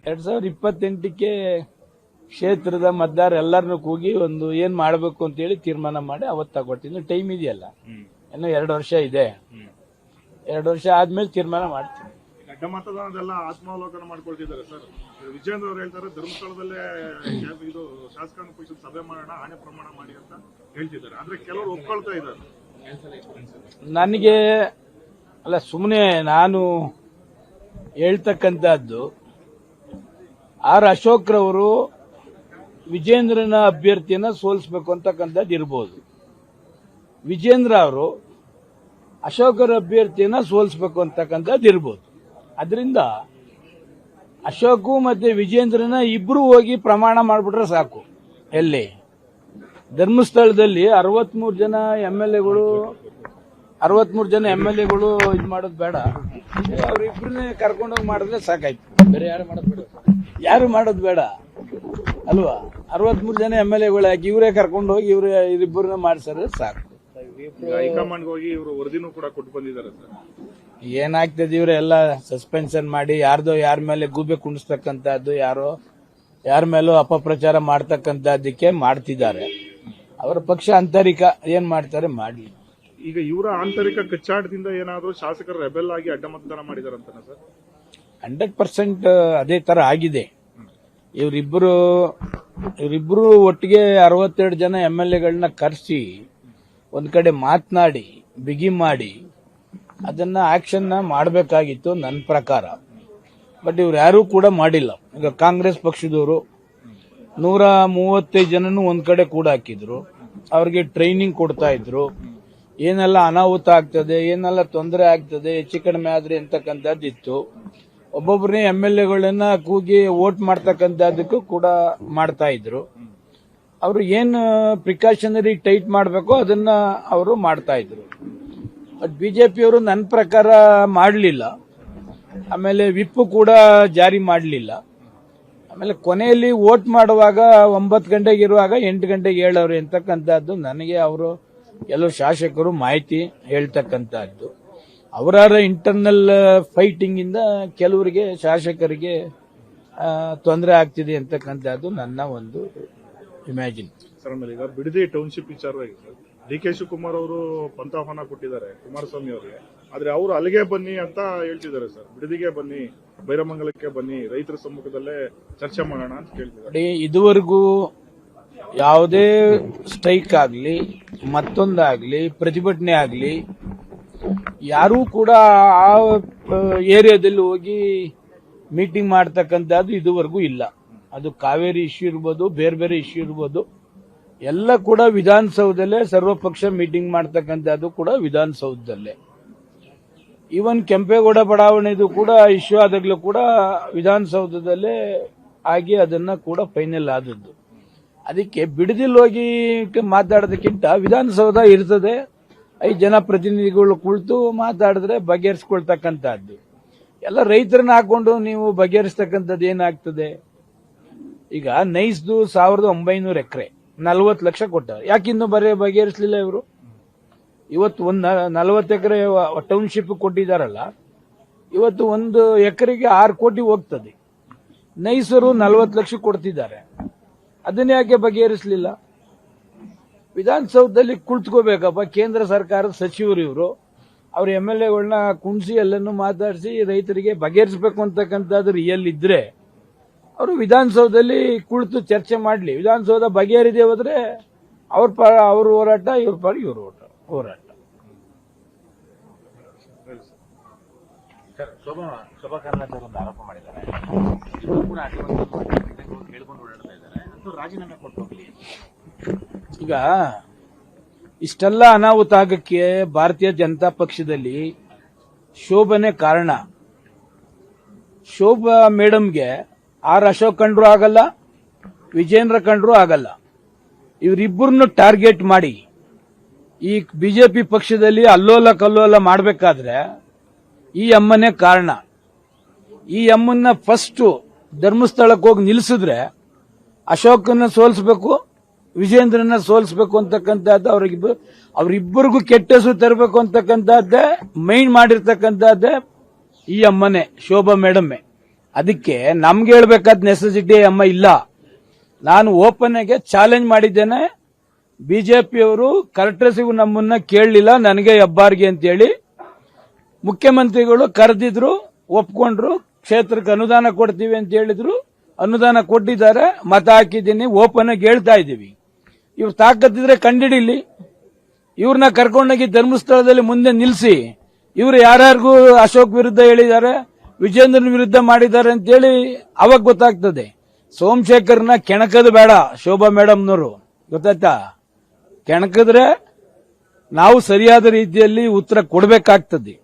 2028ಕ್ಕೆ ಕ್ಷೇತ್ರದ ಮತದಾರ ಎಲ್ಲರನ್ನೂ ಕೂಗಿ ಒಂದು ಏನ್ ಮಾಡಬೇಕು ಅಂತ ಹೇಳಿ ತೀರ್ಮಾನ ಮಾಡಿ ಅವತ್ತು ತಗೊಳ್ತೀನಿ. ಟೈಮ್ ಇದೆಯಲ್ಲ, ಇನ್ನು 2 ವರ್ಷ ಇದೆ. 2 ವರ್ಷ ಆದ್ಮೇಲೆ ತೀರ್ಮಾನ ಮಾಡ್ತೀನಿ. ಅಡ್ಡ ಮತದಾನದೆಲ್ಲ ಆತ್ಮಾವಲೋಕನ ಮಾಡ್ಕೊಳ್ತಿದ್ದಾರೆ ಸರ್. ವಿಜೇಂದ್ರ ಅವರು ಹೇಳ್ತಾರೆ ಧರ್ಮಸ್ಥಳದಲ್ಲೇ ಇದು ಶಾಸಕಾಂಗ ಪಕ್ಷದ ಸಭೆ ಮಾಡೋಣ, ಆಣೆ ಪ್ರಮಾಣ ಮಾಡಿ ಅಂತ ಹೇಳ್ತಿದ್ದಾರೆ. ಆದ್ರೆ ಕೆಲವರು ಒಪ್ಕೊಳ್ತಾ ಇದ್ದಾರೆ. ನನಗೆ ಅಲ್ಲ, ಸುಮ್ಮನೆ ನಾನು ಹೇಳ್ತಕ್ಕಂಥದ್ದು, ಆರ್ ಅಶೋಕ್ ರವರು ವಿಜೇಂದ್ರನ ಅಭ್ಯರ್ಥಿಯನ್ನ ಸೋಲಿಸಬೇಕು ಅಂತಕ್ಕಂಥದ್ದು ಇರ್ಬೋದು. ವಿಜೇಂದ್ರ ಅವರು ಅಶೋಕರ ಅಭ್ಯರ್ಥಿಯನ್ನ ಸೋಲಿಸಬೇಕು ಅಂತಕ್ಕಂಥದ್ದು ಇರ್ಬೋದು. ಅದರಿಂದ ಅಶೋಕು ಮತ್ತೆ ವಿಜೇಂದ್ರನ ಇಬ್ರು ಹೋಗಿ ಪ್ರಮಾಣ ಮಾಡಿಬಿಟ್ರೆ ಸಾಕು. ಎಲ್ಲಿ ಧರ್ಮಸ್ಥಳದಲ್ಲಿ 63 ಜನ MLAಗಳು ಇದು ಮಾಡೋದು ಬೇಡ, ಅವ್ರಿಬ್ರನ್ನೇ ಕರ್ಕೊಂಡೋಗಿ ಮಾಡಿದ್ರೆ ಸಾಕಾಯ್ತು. ಬೇರೆ ಯಾರು ಮಾಡೋದು ಬೇಡ ಅಲ್ವಾ? 63 ಜನ MLAಗಳು ಹಾಕಿ ಇವರೇ ಕರ್ಕೊಂಡೋಗಿ ಇವರಿಬ್ಬರನ್ನ ಮಾಡಿಸಿದ್ರೆ ಸಾಕು. ಹೈಕಮಾಂಡ್ ಹೋಗಿ ಇವರು ವರದಿನೂ ಕೂಡ ಕೊಟ್ಟು ಬಂದಿದ್ದಾರೆ ಸರ್. ಏನಾಗ್ತದೆ, ಇವರೆಲ್ಲ ಸಸ್ಪೆನ್ಷನ್ ಮಾಡಿ ಯಾರ ಮೇಲೆ ಗೂಬೆ ಕುಣಿಸ್ತಕ್ಕಂಥದ್ದು, ಯಾರ ಮೇಲೂ ಅಪಪ್ರಚಾರ ಮಾಡ್ತಕ್ಕಂಥದ್ದಕ್ಕೆ ಮಾಡ್ತಿದ್ದಾರೆ. ಅವರ ಪಕ್ಷ ಆಂತರಿಕ ಏನ್ ಮಾಡ್ತಾರೆ ಮಾಡ್ಲಿ. ಈಗ ಇವರ ಆಂತರಿಕ ಕಚ್ಚಾಟದಿಂದ ಏನಾದರೂ ಶಾಸಕರು ರೆಬೆಲ್ ಆಗಿ ಅಡ್ಡ ಮತದಾನ ಮಾಡಿದಾರಂತ ಸರ್? 100% ಅದೇ ತರ ಆಗಿದೆ. ಇವರಿಬ್ಬರು ಒಟ್ಟಿಗೆ 62 ಜನ MLAಗಳನ್ನ ಕರೆಸಿ ಒಂದ್ ಕಡೆ ಮಾತನಾಡಿ ಬಿಗಿ ಮಾಡಿ ಅದನ್ನ ಆಕ್ಷನ್ ಮಾಡಬೇಕಾಗಿತ್ತು ನನ್ನ ಪ್ರಕಾರ. ಬಟ್ ಇವ್ರು ಯಾರೂ ಕೂಡ ಮಾಡಿಲ್ಲ. ಈಗ ಕಾಂಗ್ರೆಸ್ ಪಕ್ಷದವರು 135 ಜನನು ಒಂದ್ ಕಡೆ ಕೂಡ ಹಾಕಿದ್ರು. ಅವ್ರಿಗೆ ಟ್ರೈನಿಂಗ್ ಕೊಡ್ತಾ ಇದ್ರು, ಏನೆಲ್ಲ ಅನಾಹುತ ಆಗ್ತದೆ, ಏನೆಲ್ಲ ತೊಂದರೆ ಆಗ್ತದೆ, ಹೆಚ್ಚು ಕಡಿಮೆ ಆದ್ರೆ ಅಂತಕ್ಕಂಥದ್ದಿತ್ತು. ಒಬ್ಬೊಬ್ಬರನ್ನೇ MLAಗಳನ್ನ ಕೂಗಿ ವೋಟ್ ಮಾಡ್ತಕ್ಕಂಥದ್ದಕ್ಕೂ ಕೂಡ ಮಾಡ್ತಾ ಇದ್ರು. ಅವರು ಏನು ಪ್ರಿಕಾಷನರಿ ಟೈಟ್ ಮಾಡಬೇಕೋ ಅದನ್ನ ಅವರು ಮಾಡ್ತಾ ಇದ್ರು. ಬಟ್ ಬಿಜೆಪಿಯವರು ನನ್ನ ಪ್ರಕಾರ ಮಾಡಲಿಲ್ಲ. ಆಮೇಲೆ ವಿಪ್ ಕೂಡ ಜಾರಿ ಮಾಡಲಿಲ್ಲ. ಆಮೇಲೆ ಕೊನೆಯಲ್ಲಿ ವೋಟ್ ಮಾಡುವಾಗ 9 ಗಂಟೆಗೆ ಇರುವಾಗ 8 ಗಂಟೆಗೆ ಹೇಳೋರು ಅಂತಕ್ಕಂಥದ್ದು ನನಗೆ ಅವರು ಕೆಲವು ಶಾಸಕರು ಮಾಹಿತಿ ಹೇಳ್ತಕ್ಕಂಥದ್ದು. ಅವರ ಇಂಟರ್ನಲ್ ಫೈಟಿಂಗ್ ಇಂದ ಕೆಲವರಿಗೆ ಶಾಸಕರಿಗೆ ತೊಂದರೆ ಆಗ್ತಿದೆ ಅಂತಕ್ಕಂಥದ್ದು ನನ್ನ ಒಂದು ಇಮ್ಯಾಜಿನ್. ಸರ್, ಆಮೇಲೆ ಈಗ ಬಿಡದಿ ಟೌನ್ಶಿಪ್ ವಿಚಾರವಾಗಿ ಸರ್, DK ಶಿವಕುಮಾರ್ ಅವರು ಪಂಥಾಹ್ವಾನ ಕೊಟ್ಟಿದ್ದಾರೆ ಕುಮಾರಸ್ವಾಮಿ ಅವರಿಗೆ. ಆದ್ರೆ ಅವರು ಅಲ್ಲಿಗೆ ಬನ್ನಿ ಅಂತ ಹೇಳ್ತಿದ್ದಾರೆ ಸರ್. ಬಿಡದಿಗೆ ಬನ್ನಿ, ಬೈರಮಂಗಲಕ್ಕೆ ಬನ್ನಿ, ರೈತರ ಸಮ್ಮುಖದಲ್ಲೇ ಚರ್ಚೆ ಮಾಡೋಣ ಅಂತ ಕೇಳ್ತಿದ್ದಾರೆ. ಇದುವರೆಗೂ ಯಾವುದೇ ಸ್ಟ್ರೈಕ್ ಆಗಲಿ, ಮತ್ತೊಂದಾಗ್ಲಿ, ಪ್ರತಿಭಟನೆ ಆಗಲಿ, ಯಾರೂ ಕೂಡ ಆ ಏರಿಯಾದಲ್ಲಿ ಹೋಗಿ ಮೀಟಿಂಗ್ ಮಾಡ್ತಕ್ಕಂಥದ್ದು ಇದುವರೆಗೂ ಇಲ್ಲ. ಅದು ಕಾವೇರಿ ಇಶ್ಯೂ ಇರ್ಬೋದು, ಬೇರೆ ಬೇರೆ ಇಶ್ಯೂ ಇರ್ಬೋದು, ಎಲ್ಲ ಕೂಡ ವಿಧಾನಸೌಧದಲ್ಲೇ ಸರ್ವಪಕ್ಷ ಮೀಟಿಂಗ್ ಮಾಡ್ತಕ್ಕಂಥದ್ದು ಕೂಡ ವಿಧಾನಸೌಧದಲ್ಲೇ. ಈವನ್ ಕೆಂಪೇಗೌಡ ಬಡಾವಣೆದು ಕೂಡ ಇಶ್ಯೂ ಆದಾಗಲೂ ಕೂಡ ವಿಧಾನಸೌಧದಲ್ಲೇ ಆಗಿ ಅದನ್ನ ಕೂಡ ಫೈನಲ್ ಆದದ್ದು. ಅದಕ್ಕೆ ಬಿಡದಿಲ್ ಹೋಗಿ ಮಾತಾಡೋದಕ್ಕಿಂತ ವಿಧಾನಸೌಧ ಇರ್ತದೆ, 5 ಜನ ಪ್ರತಿನಿಧಿಗಳು ಕುಳಿತು ಮಾತಾಡಿದ್ರೆ ಬಗೆಹರಿಸ್ಕೊಳ್ತಕ್ಕಂಥದ್ದು. ಎಲ್ಲ ರೈತರನ್ನ ಹಾಕೊಂಡು ನೀವು ಬಗೆಹರಿಸ್ತಕ್ಕಂಥದ್ದು ಏನಾಗ್ತದೆ? ಈಗ ನೈಸ್ದು 1900 ಎಕರೆ 40 ಲಕ್ಷ ಕೊಟ್ಟಾರೆ. ಯಾಕಿನ್ನು ಬಗೆಹರಿಸಲಿಲ್ಲ ಇವರು? ಇವತ್ತು ಒಂದು 40 ಎಕರೆ ಟೌನ್ಶಿಪ್ ಕೊಟ್ಟಿದ್ದಾರಲ್ಲ, ಇವತ್ತು 1 ಎಕರೆಗೆ 6 ಕೋಟಿ ಹೋಗ್ತದೆ. ನೈಸರು 40 ಲಕ್ಷ ಕೊಡ್ತಿದ್ದಾರೆ. ಅದನ್ನ ಯಾಕೆ ಬಗೆಹರಿಸಲಿಲ್ಲ? ವಿಧಾನಸೌಧದಲ್ಲಿ ಕುಳಿತುಕೋಬೇಕಪ್ಪ. ಕೇಂದ್ರ ಸರ್ಕಾರದ ಸಚಿವರು ಇವರು, ಅವ್ರ MLAಗಳನ್ನ ಕುಣಿಸಿ ಎಲ್ಲನ್ನು ಮಾತಾಡಿಸಿ ರೈತರಿಗೆ ಬಗೆಹರಿಸಬೇಕು ಅಂತಕ್ಕಂಥದ್ದು ರಿಯಲ್ ಇದ್ರೆ ಅವರು ವಿಧಾನಸೌಧದಲ್ಲಿ ಕುಳಿತು ಚರ್ಚೆ ಮಾಡಲಿ. ವಿಧಾನಸೌಧ ಬಗೆಹರಿದೆ ಹೋದ್ರೆ ಅವ್ರ ಹೋರಾಟ, ಇವ್ರ ಪರ ಇವ್ರ ಹೋರಾಟ. ಶೋಭಾ ಕರಂದ್ಲಾಜೆ ಒಂದು ಆರೋಪ ಮಾಡಿದ್ದಾರೆ, ರಾಜೀನಾಮೆ ಕೊಟ್ಟು ಹೋಗ್ಲಿ. ಈಗ ಇಷ್ಟೆಲ್ಲ ಅನಾಹುತ ಆಗಕ್ಕೆ ಭಾರತೀಯ ಜನತಾ ಪಕ್ಷದಲ್ಲಿ ಶೋಭನೆ ಕಾರಣ. ಶೋಭಾ ಮೇಡಮ್ಗೆ ಆರ್ ಅಶೋಕ್ ಕಂಡ್ರು ಆಗಲ್ಲ, ವಿಜೇಂದ್ರ ಕಂಡ್ರು ಆಗಲ್ಲ. ಇವರಿಬ್ಬರನ್ನು ಟಾರ್ಗೆಟ್ ಮಾಡಿ ಈ ಬಿಜೆಪಿ ಪಕ್ಷದಲ್ಲಿ ಅಲ್ಲೋಲ ಕಲ್ಲೋಲ ಮಾಡಬೇಕಾದ್ರೆ ಈ ಅಮ್ಮನೇ ಕಾರಣ. ಈ ಅಮ್ಮನ್ನ ಫಸ್ಟ್ ಧರ್ಮಸ್ಥಳಕ್ಕೆ ಹೋಗಿ ನಿಲ್ಲಿಸಿದ್ರೆ ಅಶೋಕನ್ನ ಸೋಲಿಸಬೇಕು, ವಿಜೇಂದ್ರನ ಸೋಲಿಸಬೇಕು ಅಂತಕ್ಕಂಥದ್ದು ಅವರಿಬ್ಬರಿಗೂ ಕೆಟ್ಟ ಹೆಸರು ತರಬೇಕು ಅಂತಕ್ಕಂಥದ್ದೇ ಮೈಂಡ್ ಮಾಡಿರ್ತಕ್ಕಂಥದ್ದೇ ಈ ಅಮ್ಮನೆ, ಶೋಭಾ ಮೇಡಮ್ಮೆ. ಅದಕ್ಕೆ ನಮ್ಗೆ ಹೇಳ್ಬೇಕಾದ ನೆಸೆಸಿಟಿ ಅಮ್ಮ ಇಲ್ಲ. ನಾನು ಓಪನ್ ಆಗಿ ಚಾಲೆಂಜ್ ಮಾಡಿದ್ದೇನೆ. ಬಿಜೆಪಿಯವರು ಕರ್ಟಸಿಗೂ ನಮ್ಮನ್ನ ಕೇಳಲಿಲ್ಲ, ನನಗೆ ಹೆಬ್ಬಾರ್ಗೆ ಅಂತೇಳಿ. ಮುಖ್ಯಮಂತ್ರಿಗಳು ಕರೆದಿದ್ರು, ಒಪ್ಕೊಂಡ್ರು, ಕ್ಷೇತ್ರಕ್ಕೆ ಅನುದಾನ ಕೊಡ್ತೀವಿ ಅಂತ ಹೇಳಿದ್ರು, ಅನುದಾನ ಕೊಟ್ಟಿದ್ದಾರೆ, ಮತ ಹಾಕಿದ್ದೀನಿ, ಓಪನ್ ಆಗಿ ಹೇಳ್ತಾ ಇದ್ದೀವಿ. ಇವ್ರು ತಾಕತ್ತಿದ್ರೆ ಕಂಡಿಡಿಲಿ, ಇವ್ರನ್ನ ಕರ್ಕೊಂಡೋಗಿ ಧರ್ಮಸ್ಥಳದಲ್ಲಿ ಮುಂದೆ ನಿಲ್ಲಿಸಿ. ಇವರು ಯಾರ್ಯಾರಿಗೂ ಅಶೋಕ್ ವಿರುದ್ಧ ಹೇಳಿದ್ದಾರೆ, ವಿಜೇಂದ್ರನ್ ವಿರುದ್ಧ ಮಾಡಿದ್ದಾರೆ ಅಂತೇಳಿ ಅವಾಗ ಗೊತ್ತಾಗ್ತದೆ. ಸೋಮಶೇಖರ್ನ ಕೆಣಕದು ಬೇಡ ಶೋಭಾ ಮೇಡಮ್ನವರು, ಗೊತ್ತಾಯ್ತಾ? ಕೆಣಕಿದ್ರೆ ನಾವು ಸರಿಯಾದ ರೀತಿಯಲ್ಲಿ ಉತ್ತರ ಕೊಡಬೇಕಾಗ್ತದೆ.